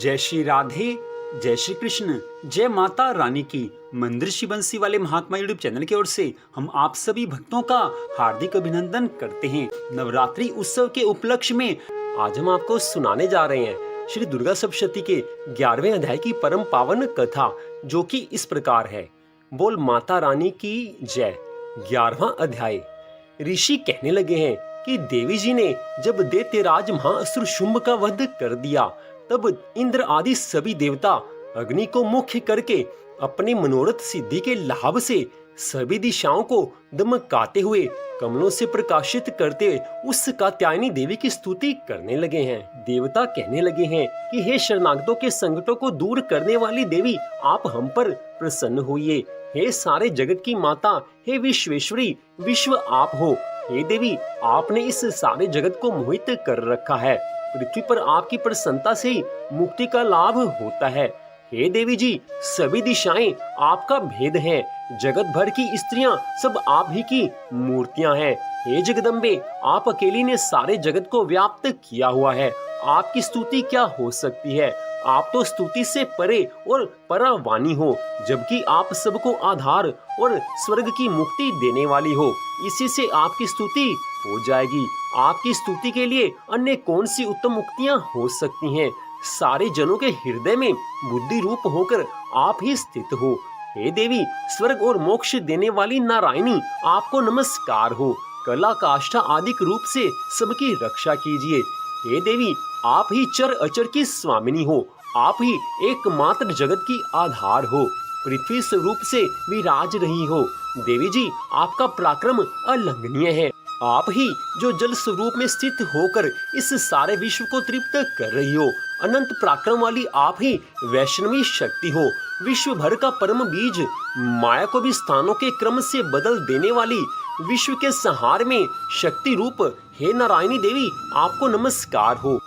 जय श्री राधे, जय श्री कृष्ण, जय माता रानी की। मंदिर श्री बंसी वाले महात्मा यूट्यूब चैनल की ओर से हम आप सभी भक्तों का हार्दिक अभिनंदन करते हैं। नवरात्रि उत्सव के उपलक्ष्य में आज हम आपको सुनाने जा रहे हैं श्री दुर्गा सप्तशती के 11वें अध्याय की परम पावन कथा, जो कि इस प्रकार है। बोल माता रानी की जय। 11वां अध्याय। ऋषि कहने लगे हैं कि देवी जी ने जब दैत्यराज महाअसुर शुंभ का वध कर दिया, तब इंद्र आदि सभी देवता अग्नि को मुख्य करके अपने मनोरथ सिद्धि के लाभ से सभी दिशाओं को दमकाते हुए कमलों से प्रकाशित करते उस कात्यायनी देवी की स्तुति करने लगे हैं। देवता कहने लगे हैं कि हे शरणागतों के संकटों को दूर करने वाली देवी, आप हम पर प्रसन्न होइए। हे सारे जगत की माता, हे विश्वेश्वरी, विश्व आप हो। हे देवी, आपने इस सारे जगत को मोहित कर रखा है। पृथ्वी पर आपकी प्रसन्नता से ही मुक्ति का लाभ होता है। हे देवी जी, सभी दिशाएं आपका भेद है। जगत भर की स्त्रियां सब आप ही की मूर्तियां हैं। हे जगदम्बे, आप अकेली ने सारे जगत को व्याप्त किया हुआ है। आपकी स्तुति क्या हो सकती है? आप तो स्तुति से परे और परावानी हो, जबकि आप सबको आधार और स्वर्ग की मुक्ति देने वाली हो। इसी से आपकी स्तुति हो जाएगी। आपकी स्तुति के लिए अन्य कौन सी उत्तम मुक्तियां हो सकती हैं? सारे जनों के हृदय में बुद्धि रूप होकर आप ही स्थित हो। हे देवी, स्वर्ग और मोक्ष देने वाली नारायणी, आपको नमस्कार हो। कला काष्ठा आदिक रूप से सबकी रक्षा कीजिए। हे देवी, आप ही चर अचर की स्वामिनी हो। आप ही एकमात्र जगत की आधार हो। पृथ्वी स्वरूप से विराज रही हो। देवी जी, आपका पराक्रम अलंघनीय है। आप ही जो जल स्वरूप में स्थित होकर इस सारे विश्व को तृप्त कर रही हो। अनंत पराक्रम वाली आप ही वैष्णवी शक्ति हो। विश्व भर का परम बीज, माया को भी स्थानों के क्रम से बदल देने वाली, विश्व के संहार में शक्ति रूप हे नारायणी देवी, आपको नमस्कार हो।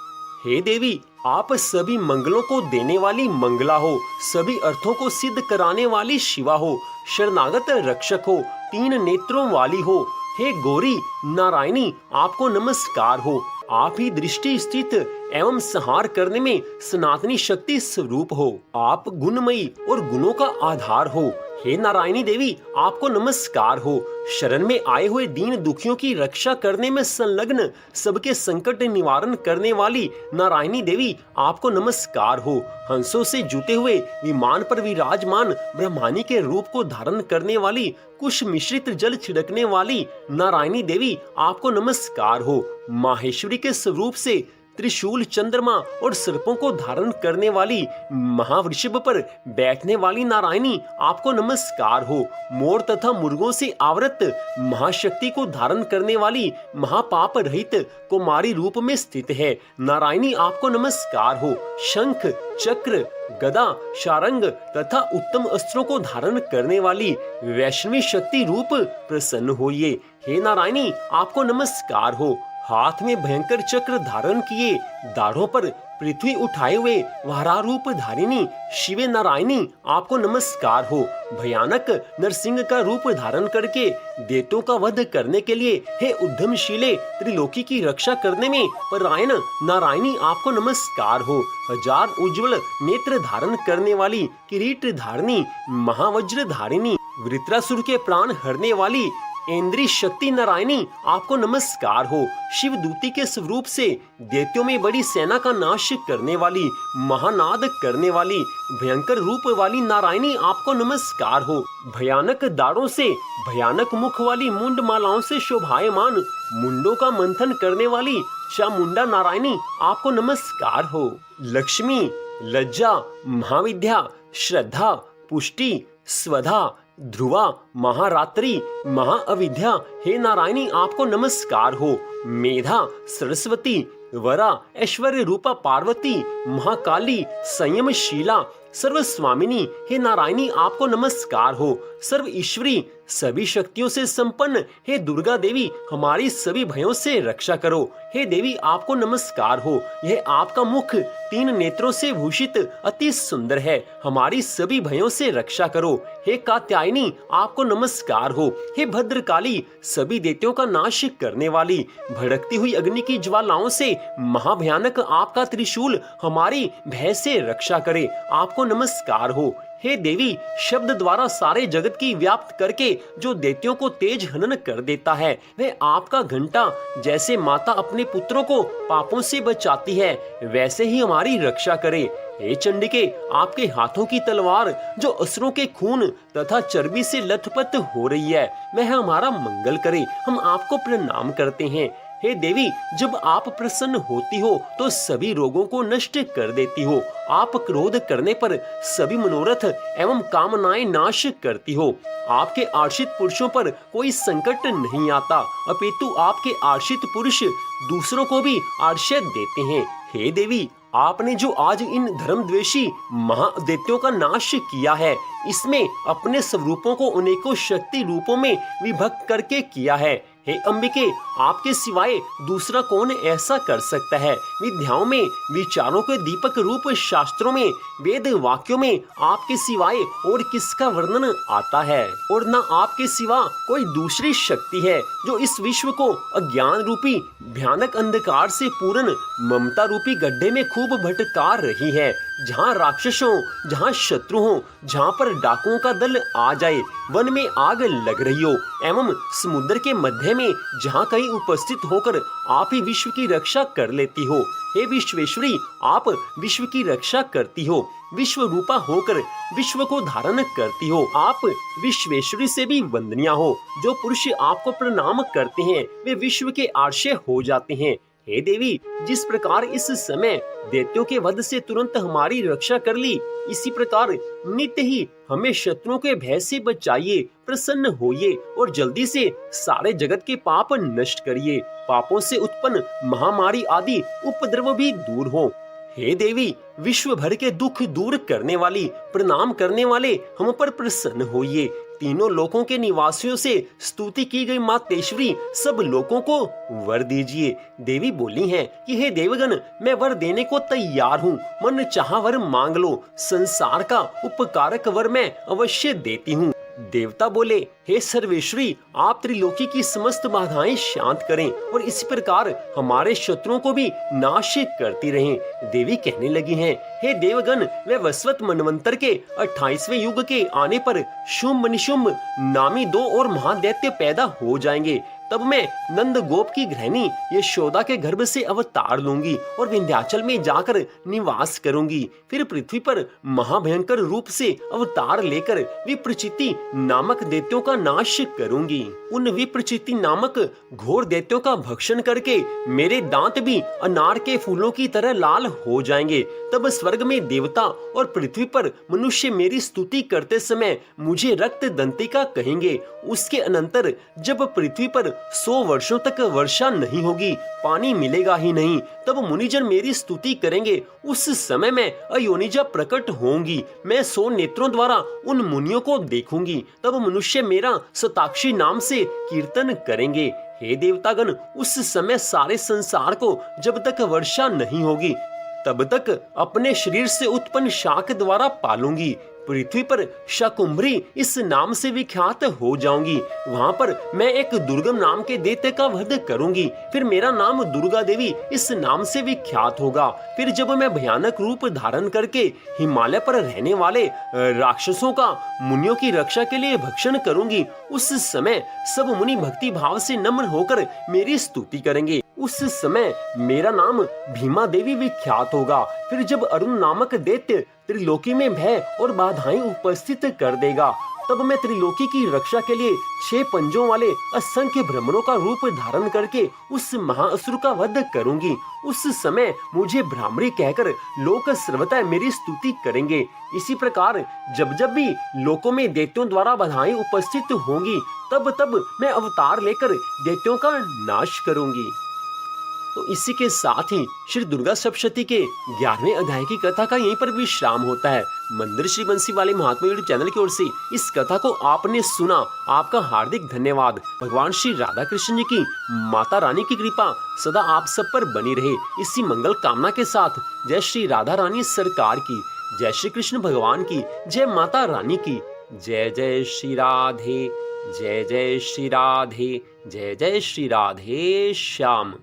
हे देवी, आप सभी मंगलों को देने वाली मंगला हो। सभी अर्थों को सिद्ध कराने वाली शिवा हो। शरणागत रक्षक हो। 3 नेत्रों वाली हो। हे गौरी नारायणी, आपको नमस्कार हो। आप ही दृष्टि स्थित एवं संहार करने में सनातनी शक्ति स्वरूप हो। आप गुणमयी और गुणों का आधार हो। हे नारायणी देवी, आपको नमस्कार हो। शरण में आए हुए दीन दुखियों की रक्षा करने में संलग्न, सबके संकट निवारण करने वाली नारायणी देवी, आपको नमस्कार हो। हंसों से जुटे हुए विमान पर विराजमान ब्रह्मानी के रूप को धारण करने वाली, कुश मिश्रित जल छिड़कने वाली नारायणी देवी, आपको नमस्कार हो। माहेश्वरी के स्वरूप से त्रिशूल, चंद्रमा और सर्पों को धारण करने वाली, महावृषभ पर बैठने वाली नारायणी, आपको नमस्कार हो। मोर तथा मुर्गों से आवृत महाशक्ति को धारण करने वाली, महापाप रहित कुमारी रूप में स्थित है नारायणी, आपको नमस्कार हो। शंख, चक्र, गदा, शारंग तथा उत्तम अस्त्रों को धारण करने वाली वैष्णवी शक्ति रूप प्रसन्न होइए। हे नारायणी, आपको नमस्कार हो। हाथ में भयंकर चक्र धारण किए, दाढ़ों पर पृथ्वी उठाए हुए वारा रूप धारिणी शिवे नारायणी, आपको नमस्कार हो। भयानक नरसिंह का रूप धारण करके दैत्यों का वध करने के लिए, हे उद्यमशीले त्रिलोकी की रक्षा करने में परायण नारायणी, आपको नमस्कार हो। 1000 उज्ज्वल नेत्र धारण करने वाली, किरीट धारिणी, महावज्र धारिणी, वृत्रासुर के प्राण हरने वाली इंद्री शक्ति नारायणी, आपको नमस्कार हो। शिव दूती के स्वरूप से दैत्यों में बड़ी सेना का नाश करने वाली, महानाद करने वाली, भयंकर रूप वाली नारायणी, आपको नमस्कार हो। भयानक दाढ़ों से, भयानक मुख वाली, मुंड मालाओं से शोभायमान, मुंडों का मंथन करने वाली चामुंडा नारायणी, आपको नमस्कार हो। लक्ष्मी, लज्जा, महाविद्या, श्रद्धा, पुष्टि, स्वधा, ध्रुवा, महारात्रि, महाअविद्या, हे नारायणी, आपको नमस्कार हो। मेधा, सरस्वती, वरा, ऐश्वर्य रूपा पार्वती, महाकाली, संयमशीला, सर्व स्वामिनी हे नारायणी आपको नमस्कार हो। सर्व ईश्वरी सभी शक्तियों से संपन्न हे दुर्गा देवी हमारी सभी भयों से रक्षा करो। हे देवी आपको नमस्कार हो। यह आपका मुख 3 नेत्रों से भूषित अति सुंदर है, हमारी सभी भयों से रक्षा करो। हे कात्यायनी आपको नमस्कार हो। हे भद्रकाली सभी दैत्यों का नाश करने वाली भड़कती हुई अग्नि की ज्वालाओं से महाभयानक आपका त्रिशूल हमारी भय से रक्षा करे, आपको नमस्कार हो। हे देवी शब्द द्वारा सारे जगत की व्याप्त करके जो दैत्यों को तेज हनन कर देता है, वह आपका घंटा जैसे माता अपने पुत्रों को पापों से बचाती है वैसे ही हमारी रक्षा करे। हे चंडिके आपके हाथों की तलवार जो असुरों के खून तथा चर्बी से लथपथ हो रही है, वह हमारा मंगल करे, हम आपको प्रणाम करते हैं। हे देवी जब आप प्रसन्न होती हो तो सभी रोगों को नष्ट कर देती हो, आप क्रोध करने पर सभी मनोरथ एवं कामनाएं नाश करती हो। आपके आश्रित पुरुषों पर कोई संकट नहीं आता, अपितु आपके आश्रित पुरुष दूसरों को भी आश्रय देते हैं। हे देवी आपने जो आज इन धर्मद्वेषी महादैत्यों का नाश किया है, इसमें अपने स्वरूपों को अनेकों शक्ति रूपों में विभक्त करके किया है। हे अंबिके आपके सिवाय दूसरा कौन ऐसा कर सकता है। विद्याओं में विचारों के दीपक रूप शास्त्रों में वेद वाक्यों में आपके सिवाय और किसका वर्णन आता है, और न आपके सिवा कोई दूसरी शक्ति है जो इस विश्व को अज्ञान रूपी भयानक अंधकार से पूर्ण ममता रूपी गड्ढे में खूब भटका रही है। जहाँ राक्षसों, जहाँ शत्रु हो, जहाँ पर डाकुओं का दल आ जाए, वन में आग लग रही हो एवं समुद्र के मध्य में जहाँ कहीं उपस्थित होकर आप ही विश्व की रक्षा कर लेती हो। हे विश्वेश्वरी आप विश्व की रक्षा करती हो, विश्व रूपा होकर विश्व को धारण करती हो। आप विश्वेश्वरी से भी वंदनीय हो। जो पुरुष आपको प्रणाम करते हैं वे विश्व के आश्रय हो जाते हैं। हे देवी जिस प्रकार इस समय दैत्यों के वध से तुरंत हमारी रक्षा कर ली, इसी प्रकार नित्य ही हमें शत्रुओं के भय से बचाइए, प्रसन्न होइए और जल्दी से सारे जगत के पाप नष्ट करिए। पापों से उत्पन्न महामारी आदि उपद्रव भी दूर हो। हे देवी विश्व भर के दुख दूर करने वाली, प्रणाम करने वाले हम पर प्रसन्न होइए। तीनों लोकों के निवासियों से स्तुति की गई मातेश्वरी सब लोगों को वर दीजिए। देवी बोली हैं कि हे देवगण मैं वर देने को तैयार हूँ, मन चाहा वर मांग लो, संसार का उपकारक वर मैं अवश्य देती हूँ। देवता बोले हे सर्वेश्वरी आप त्रिलोकी की समस्त बाधाएं शांत करें और इसी प्रकार हमारे शत्रुओं को भी नाश करती रहें। देवी कहने लगी हैं हे देवगण वे वसवत मनवंतर के 28वें युग के आने पर शुंभ निशुंभ नामी 2 और महादैत्य पैदा हो जाएंगे। तब मैं नंद गोप की गृहिणी यशोदा के गर्भ से अवतार लूंगी और विंध्याचल में जाकर निवास करूंगी। फिर पृथ्वी पर महाभयंकर रूप से अवतार लेकर विप्रचिति नामक दैत्यों का नाश करूंगी। उन विप्रचिति नामक घोर दैत्यों का भक्षण करके मेरे दांत भी अनार के फूलों की तरह लाल हो जाएंगे। तब स्वर्ग में देवता और पृथ्वी पर मनुष्य मेरी स्तुति करते समय मुझे रक्त दंतिका कहेंगे। उसके अनंतर जब पृथ्वी पर 100 वर्षों तक वर्षा नहीं होगी, पानी मिलेगा ही नहीं, तब मुनिजन मेरी स्तुति करेंगे। उस समय मैं अयोनिजा प्रकट होंगी, मैं 100 नेत्रों द्वारा उन मुनियों को देखूंगी। तब मनुष्य मेरा शताक्षी नाम से कीर्तन करेंगे। हे देवतागण उस समय सारे संसार को जब तक वर्षा नहीं होगी तब तक अपने शरीर से उत्पन्न शाक द्वारा पालूंगी। पृथ्वी पर शाकुंभरी इस नाम से विख्यात हो जाऊंगी। वहाँ पर मैं एक दुर्गम नाम के दैत्य का वध करूंगी। फिर मेरा नाम दुर्गा देवी इस नाम से विख्यात होगा। फिर जब मैं भयानक रूप धारण करके हिमालय पर रहने वाले राक्षसों का मुनियों की रक्षा के लिए भक्षण करूंगी, उस समय सब मुनि भक्ति भाव से नम्र होकर मेरी स्तुति करेंगे। उस समय मेरा नाम भीमा देवी विख्यात होगा। फिर जब अरुण नामक दैत्य त्रिलोकी में भय और बाधाएं उपस्थित कर देगा, तब मैं त्रिलोकी की रक्षा के लिए 6 पंजों वाले असंख्य भ्रमरों का रूप धारण करके उस महाअसुर का वध करूंगी। उस समय मुझे भ्रामरी कहकर लोक सर्वथा मेरी स्तुति करेंगे। इसी प्रकार जब जब भी लोकों में दैत्यों द्वारा बाधाएं उपस्थित होंगी, तब तब मैं अवतार लेकर दैत्यों का नाश करूंगी। तो इसी के साथ ही श्री दुर्गा सप्तशती के 11वें अध्याय की कथा का यहीं पर विश्राम होता है। मंदिर श्री बंसी वाले महात्मा यूट्यूब चैनल की ओर से इस कथा को आपने सुना, आपका हार्दिक धन्यवाद। भगवान श्री राधा कृष्ण जी की, माता रानी की कृपा सदा आप सब पर बनी रहे। इसी मंगल कामना के साथ जय श्री राधा रानी सरकार की, जय श्री कृष्ण भगवान की, जय माता रानी की, जय जय श्री राधे, जय जय श्री राधे, जय जय श्री राधे श्याम।